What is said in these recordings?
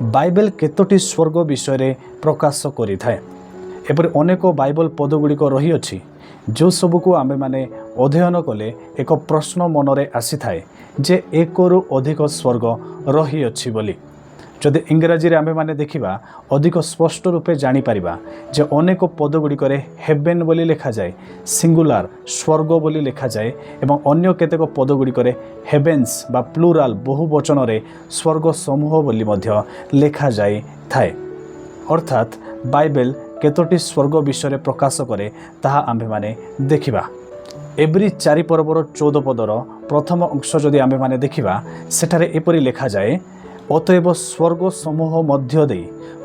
Bible केतोटी स्वर्ग विषय प्रकाश करि थाए। एपरि अनेक बाइबल पदगुड़िक रही अछि जो सबको आमे माने अध्ययन कले एक प्रश्न मनरे आसी थाए जे एकरु अधिक स्वर्ग रही अछि बोली। जदि इंग्राजी रे आमे माने देखिबा अधिक स्पष्ट रूपे जानी परिबा जे अनेक पदगुड़िक हेवेन बोली लिखा जाए, सिंगुलार स्वर्ग बोली लिखा जाए एवं अन्य केतेक पदगुड़िक हेवेन्स बा प्लुराल बहुवचन रे स्वर्ग समूह बोली मध्य लिखा जाए थाए। अर्थात बाइबल केतोटी स्वर्ग विषय प्रकाश करे ताहा आम्भे माने देखिबा। एब्री 4 पर्वर 14 पदर प्रथम अंश जदि आम्भे माने देखिबा सेठारे एपरि लिखा जाए, अतएव स्वर्ग समूह मध्य दे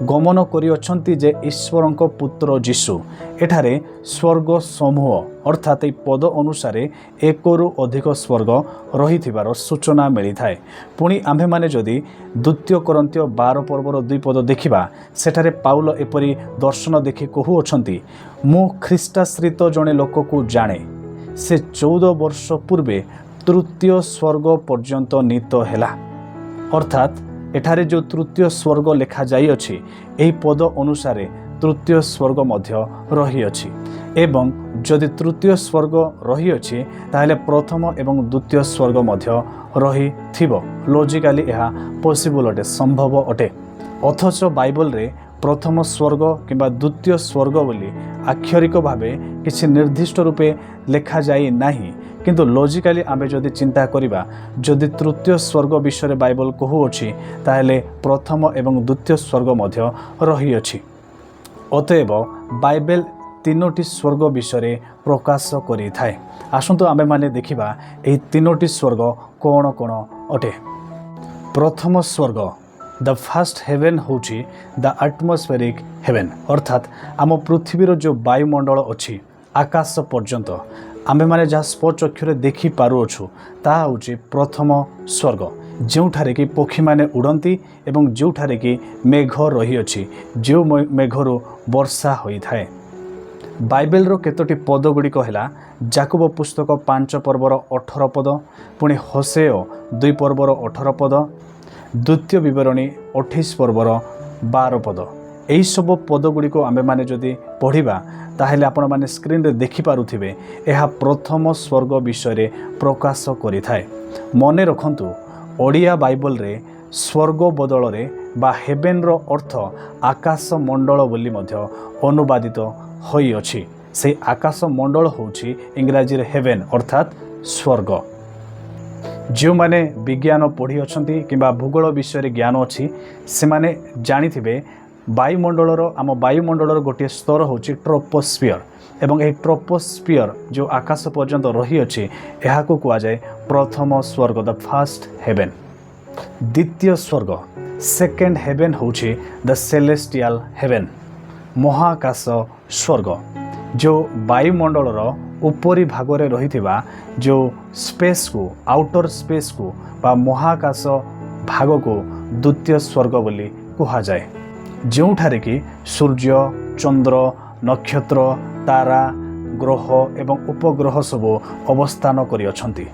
गमन करिअछन्ति जे ईश्वरंक पुत्र जीशु। एठारे स्वर्ग समूह अर्थात ए पद अनुसार एकरु अधिक स्वर्ग रहिथिबार सूचना मिली थाए। पुणी आम्भे माने जदि द्वितीय कोरिन्थियो 12 पर्वर 2 पद देखिबा सेठारे पाउल एपरि दर्शन देखि कहुअछन्ति, मु ख्रीष्टाश्रित जणे लोकକୁ जाने, से 14 वर्ष पूर्वे तृतीय स्वर्ग पर्यंत नीत हेला। अर्थात एठारे जो तृतीय स्वर्ग लेखा जाई अछि एही पद अनुसार तृतीय स्वर्ग मध्य रही अछि एवं जदि तृतीय स्वर्ग रही अछि ताहले प्रथम एवं द्वितीय स्वर्ग मध्य रही थिबो। लॉजिकली यह पॉसिबल अटे, संभव अटे। अथच बाइबल रे प्रथम स्वर्ग किंबा द्वितीय स्वर्ग बोली आक्षरिक भावे किसी निर्दिष्ट रूपे लेखा जाई नाही, किंतु लॉजिकली आमे जदि चिंता करिबा जदि तृतीय स्वर्ग विषय बाइबल कहूअछि ताहले प्रथम एवं द्वितीय स्वर्ग मध्य रही अछि। अतएव बाइबल तीनोटी स्वर्ग विषय प्रकाश करि थाए। आसंतु आमे माने देखिबा एही तीनोटी स्वर्ग कोन कोन अटे। प्रथम स्वर्ग द फर्स्ट हेवेन होची द एटमॉस्फेरिक हेवेन, अर्थात आम पृथ्वीर जो वायुमंडल अच्छी आकाश पर्यंत आमे माने जहाँ स्वचक्षुरे देखि पारुअछु ताहा होची प्रथम स्वर्ग, जोठारे कि पक्षी माने उड़ती एवं जोठारे कि मेघ रही अछि, जो मेघरु वर्षा होई थाए। बाइबल रो केतोटी पद गुड़िक हैला जाकुब पुस्तक 5 पर्वर 18 पद, पुणी होसेय 2 पर्वर 18 पद, द्वितीय विवरणी 28 पर्वर 12 पद। यही सब पद गुड़िक आमे माने जदि पढ़िबा ताहेले आपण माने स्क्रीन रे देखि पारुथिबे एहा प्रथम स्वर्ग विषय प्रकाश करि थाए। मने रखंतु ओडिया बाइबल रे स्वर्ग बदल रे बा हेवेन रो अर्थ आकाश मंडल बोली मध्य अनुवादित होई अछि। से आकाश मंडल होछि इंग्राजी रे हेवेन अर्थात स्वर्ग। जो माने विज्ञान पढ़ी अछंती किंबा भूगोल विषय ज्ञान अछि से माने जानिथिबे वायुमंडलर आम वायुमंडलर गोटे स्तर होछि ट्रोपोस्फियर एवं ए ट्रोपोस्फियर जो आकाश पर्यंत रही अछि एहाको कुआ जाय प्रथम स्वर्ग द फर्स्ट हेवेन। द्वितीय स्वर्ग सेकेंड हेवेन होछि द सेलेस्टियल हेवेन, महाकाश स्वर्ग, जो वायुमंडलर उपरी भागरे रहिथिबा जो स्पेस को आउटर स्पेस को बा महाकाश भाग को द्वितीय स्वर्ग बोली कहा जाए, जोठारे कि सूर्य चंद्र नक्षत्र तारा ग्रह एवं उपग्रह सबो अवस्थान करि अछंती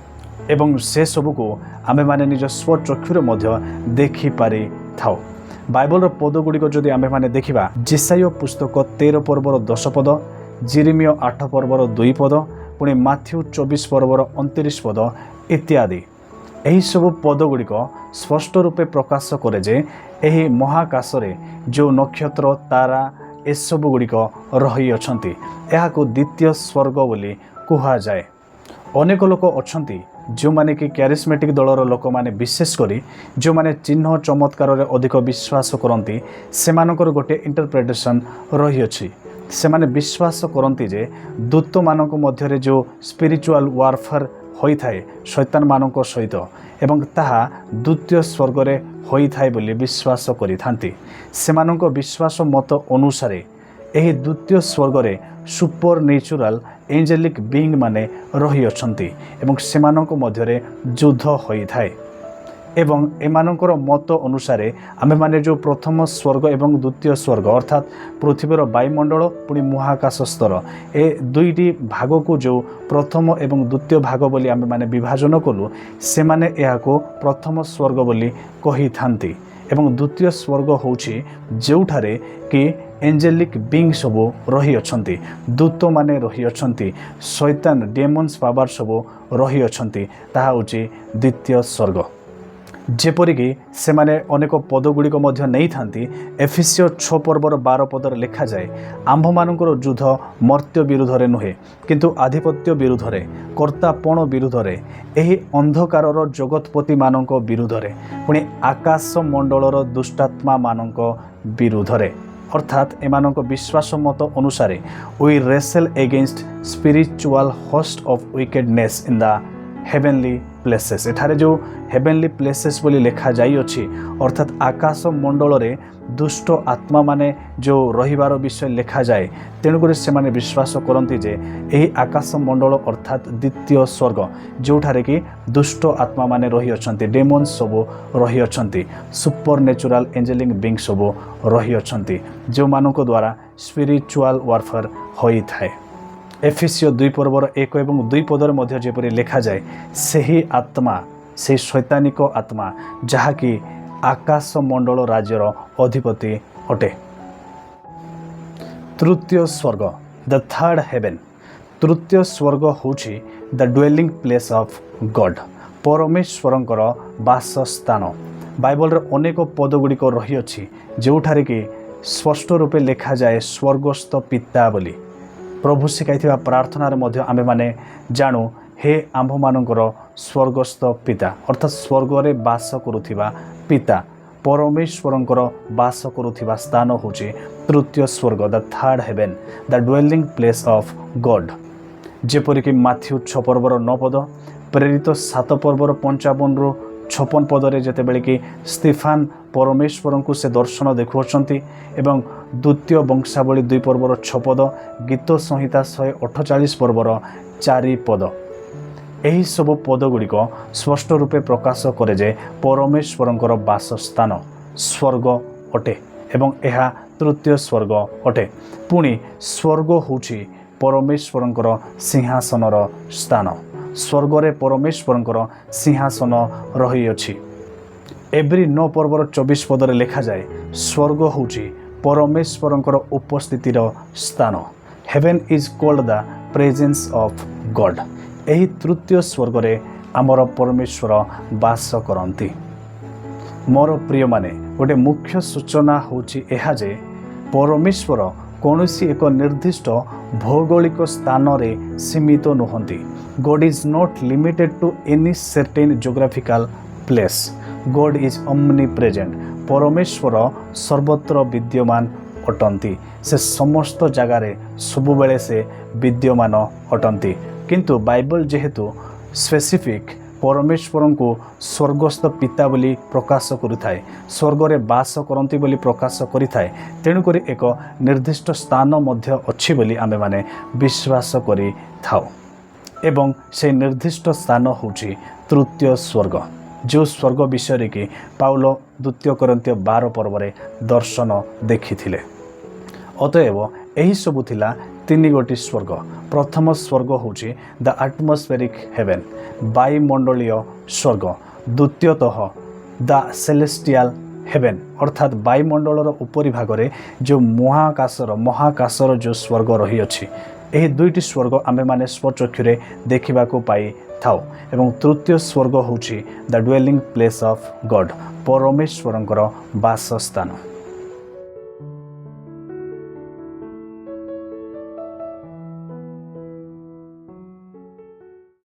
एवं से सबु को आमे माने निज स्वचक्षुरे मध्य देखि पारि थाओ। बाइबल रो पद गुड़िक जदि आमे माने देखिबा जेसाया पुस्तक 13 पर्वर 10 पद, जिरिमियो 8 पर्वर 2 पद, पुणी माथ्यू 24 पर्वर 29 पद इत्यादि। यही सब पद गुड़िक स्पष्ट रूपे प्रकाश करे जे एही महाकाश रे जो नक्षत्र तारा एसब गुड़िक रही अछंती एहाको द्वितीय स्वर्ग बोली कहा जाए। अनेक लोक अछंती जो माने कि कैरिस्मेटिक दलर लोक माने विशेष करी जो माने चिन्ह चमत्कार रे अधिक विश्वास करती सेमानकर गोटे इंटरप्रिटेशन रही अछि। से माने विश्वास करती जे दूत मानक मध्य जो स्पिरिचुअल वारफेयर होई थाए शैतान मानक सहित एवं ताहा द्वितीय स्वर्ग रे होई थाए बोली विश्वास करि थांती। सेमानक विश्वास मत अनुसार एही द्वितीय स्वर्ग रे सुपर नेचुरल एंजेलिक बीइंग माने रही अछंती एवं सेमानक मध्य रे युद्ध होई थाए एवं एमानकर मत अनुसार आमे माने जो प्रथम स्वर्ग एवं द्वितीय स्वर्ग अर्थात पृथ्वीर वायुमंडल पुणी महाकाश स्तर ए दुईटी भाग को जो प्रथम एवं द्वितीय भाग बोली आमे माने विभाजन कलु से माने एहाको प्रथम स्वर्ग बोली कही थांती ଏବଂ ଦ୍ୱିତୀୟ ସ୍ୱର୍ଗ ହେଉଛି ଯେଉଁଠାରେ କି ଏଞ୍ଜେଲିକ୍ ବିଙ୍ଗ ସବୁ ରହିଅଛନ୍ତି, ଦୂତମାନେ ରହିଅଛନ୍ତି, ଶୈତାନ ଡେମନ୍ସ ପାୱାର ସବୁ ରହିଅଛନ୍ତି, ତାହା ହେଉଛି ଦ୍ୱିତୀୟ ସ୍ୱର୍ଗ। ଯେପରିକି ସେମାନେ ଅନେକ ପଦଗୁଡ଼ିକ ମଧ୍ୟ ନେଇଥାନ୍ତି। ଏଫେସିୟ 6 ପର୍ବର 12 ପଦରେ ଲେଖାଯାଏ, ଆମ୍ଭମାନଙ୍କର ଯୁଦ୍ଧ ମର୍ତ୍ତ୍ୟ ବିରୁଦ୍ଧରେ ନୁହେଁ, କିନ୍ତୁ ଆଧିପତ୍ୟ ବିରୁଦ୍ଧରେ, କର୍ତ୍ତାପଣ ବିରୁଦ୍ଧରେ, ଏହି ଅନ୍ଧକାରର ଜଗତପତିମାନଙ୍କ ବିରୁଦ୍ଧରେ, ପୁଣି ଆକାଶ ମଣ୍ଡଳର ଦୁଷ୍ଟାତ୍ମାମାନଙ୍କ ବିରୁଦ୍ଧରେ। ଅର୍ଥାତ୍ ଏମାନଙ୍କ ବିଶ୍ୱାସ ମତ ଅନୁସାରେ we wrestle against spiritual host of wickedness in the heavenly places. ଏଠାରେ ଯେଉଁ ହେଭେନଲି ପ୍ଲେସେସ୍ ବୋଲି ଲେଖାଯାଇଅଛି, ଅର୍ଥାତ୍ ଆକାଶ ମଣ୍ଡଳରେ ଦୁଷ୍ଟ ଆତ୍ମାମାନେ ଯେଉଁ ରହିବାର ବିଷୟ ଲେଖାଯାଏ। ତେଣୁକରି ସେମାନେ ବିଶ୍ୱାସ କରନ୍ତି ଯେ ଏହି ଆକାଶ ମଣ୍ଡଳ ଅର୍ଥାତ୍ ଦ୍ୱିତୀୟ ସ୍ୱର୍ଗ, ଯେଉଁଠାରେ କି ଦୁଷ୍ଟ ଆତ୍ମାମାନେ ରହିଅଛନ୍ତି, ଡେମନ୍ସ ସବୁ ରହିଅଛନ୍ତି, ସୁପର ନ୍ୟାଚୁରାଲ୍ ଏଞ୍ଜେଲିକ୍ ବିଙ୍ଗ ସବୁ ରହିଅଛନ୍ତି, ଯେଉଁମାନଙ୍କ ଦ୍ୱାରା ସ୍ପିରିଚୁଆଲ୍ ୱାରଫେୟାର ହୋଇଥାଏ। ଏଫେସିୟ 2 ପର୍ବର 1 ଏବଂ 2 ପଦରେ ମଧ୍ୟ ଯେପରି ଲେଖାଯାଏ, ସେହି ଆତ୍ମା, ସେହି ଶୈତାନିକ ଆତ୍ମା ଯାହାକି ଆକାଶ ମଣ୍ଡଳ ରାଜ୍ୟର ଅଧିପତି ଅଟେ। ତୃତୀୟ ସ୍ୱର୍ଗ, ଦ ଥାର୍ଡ଼ ହେଭେନ୍। ତୃତୀୟ ସ୍ୱର୍ଗ ହେଉଛି ଦ ଡ୍ୱେଲିଂ ପ୍ଲେସ୍ ଅଫ୍ ଗଡ୍, ପରମେଶ୍ୱରଙ୍କର ବାସସ୍ଥାନ। ବାଇବଲରେ ଅନେକ ପଦଗୁଡ଼ିକ ରହିଅଛି ଯେଉଁଠାରେ କି ସ୍ପଷ୍ଟ ରୂପେ ଲେଖାଯାଏ ସ୍ୱର୍ଗସ୍ଥ ପିତା ବୋଲି। ପ୍ରଭୁ ଶିଖାଇଥିବା ପ୍ରାର୍ଥନାରେ ମଧ୍ୟ ଆମେମାନେ ଜାଣୁ, ହେ ଆମ୍ଭମାନଙ୍କର ସ୍ୱର୍ଗସ୍ଥ ପିତା, ଅର୍ଥାତ୍ ସ୍ୱର୍ଗରେ ବାସ କରୁଥିବା ପିତା, ପରମେଶ୍ୱରଙ୍କର ବାସ କରୁଥିବା ସ୍ଥାନ ହେଉଛି ତୃତୀୟ ସ୍ୱର୍ଗ, the third heaven, the dwelling place of God. ଯେପରିକି ମାଥ୍ୟୁ 6 ପର୍ବର 9 ପଦ, ପ୍ରେରିତ 7 ପର୍ବର 55ରୁ 56 ପଦରେ ଯେତେବେଳେ କି ସ୍ତିଫାନ ପରମେଶ୍ୱରଙ୍କୁ ସେ ଦର୍ଶନ ଦେଖୁଅଛନ୍ତି, ଏବଂ ଦ୍ୱିତୀୟ ବଂଶାବଳୀ 2 ପର୍ବର 6 ପଦ, ଗୀତ ସଂହିତା 148 ପର୍ବର 4 ପଦ। ଏହିସବୁ ପଦଗୁଡ଼ିକ ସ୍ପଷ୍ଟ ରୂପେ ପ୍ରକାଶ କରେ ଯେ ପରମେଶ୍ୱରଙ୍କର ବାସସ୍ଥାନ ସ୍ୱର୍ଗ ଅଟେ ଏବଂ ଏହା ତୃତୀୟ ସ୍ୱର୍ଗ ଅଟେ। ପୁଣି ସ୍ୱର୍ଗ ହେଉଛି ପରମେଶ୍ୱରଙ୍କର ସିଂହାସନର ସ୍ଥାନ। ସ୍ୱର୍ଗରେ ପରମେଶ୍ୱରଙ୍କର ସିଂହାସନ ରହିଅଛି। ଏବ୍ରୀ 9 ପର୍ବର 24 ପଦରେ ଲେଖାଯାଏ, ସ୍ୱର୍ଗ ହେଉଛି ପରମେଶ୍ୱରଙ୍କର ଉପସ୍ଥିତିର ସ୍ଥାନ। Heaven is called the presence of God. ଏହି ତୃତୀୟ ସ୍ୱର୍ଗରେ ଆମର ପରମେଶ୍ୱର ବାସ କରନ୍ତି। ମୋର ପ୍ରିୟମାନେ, ଗୋଟେ ମୁଖ୍ୟ ସୂଚନା ହେଉଛି ଏହା ଯେ ପରମେଶ୍ୱର କୌଣସି ଏକ ନିର୍ଦ୍ଦିଷ୍ଟ ଭୌଗୋଳିକ ସ୍ଥାନରେ ସୀମିତ ନୁହନ୍ତି। God is not limited to any certain geographical place. God is omnipresent। ପରମେଶ୍ୱର ସର୍ବତ୍ର ବିଦ୍ୟମାନ ଅଟନ୍ତି। ସେ ସମସ୍ତ ଜାଗାରେ ସବୁବେଳେ ସେ ବିଦ୍ୟମାନ ଅଟନ୍ତି। କିନ୍ତୁ ବାଇବଲ ଯେହେତୁ ସ୍ପେସିଫିକ୍ ପରମେଶ୍ୱରଙ୍କୁ ସ୍ୱର୍ଗସ୍ଥ ପିତା ବୋଲି ପ୍ରକାଶ କରିଥାଏ, ସ୍ୱର୍ଗରେ ବାସ କରନ୍ତି ବୋଲି ପ୍ରକାଶ କରିଥାଏ, ତେଣୁକରି ଏକ ନିର୍ଦ୍ଦିଷ୍ଟ ସ୍ଥାନ ମଧ୍ୟ ଅଛି ବୋଲି ଆମେମାନେ ବିଶ୍ୱାସ କରିଥାଉ। ଏବଂ ସେହି ନିର୍ଦ୍ଦିଷ୍ଟ ସ୍ଥାନ ହେଉଛି ତୃତୀୟ ସ୍ୱର୍ଗ, ଯେଉଁ ସ୍ୱର୍ଗ ବିଷୟରେ କି ପାଉଲ 2 କରିନ୍ଥୀୟ 12 ପର୍ବରେ ଦର୍ଶନ ଦେଖିଥିଲେ। ଅତଏବ ଏହିସବୁ ଥିଲା 3 ଗୋଟି ସ୍ୱର୍ଗ। ପ୍ରଥମ ସ୍ୱର୍ଗ ହେଉଛି ଦ ଆଟମସ୍ଫେରିକ୍ ହେଭେନ୍, ବାୟୁମଣ୍ଡଳୀୟ ସ୍ୱର୍ଗ। ଦ୍ୱିତୀୟତଃ ଦ ସେଲେଷ୍ଟିଆଲ ହେଭେନ୍, ଅର୍ଥାତ୍ ବାୟୁମଣ୍ଡଳର ଉପରି ଭାଗରେ ଯେଉଁ ମହାକାଶର ଯେଉଁ ସ୍ୱର୍ଗ ରହିଅଛି, ଏହି 2ଟି ସ୍ୱର୍ଗ ଆମେମାନେ ସ୍ୱଚକ୍ଷୁରେ ଦେଖିବାକୁ ପାଇଥାଉ। ଏବଂ ତୃତୀୟ ସ୍ୱର୍ଗ ହେଉଛି ଦ ଡ୍ୱେଲିଂ ପ୍ଲେସ୍ ଅଫ୍ ଗଡ୍, ପରମେଶ୍ୱରଙ୍କର ବାସସ୍ଥାନ।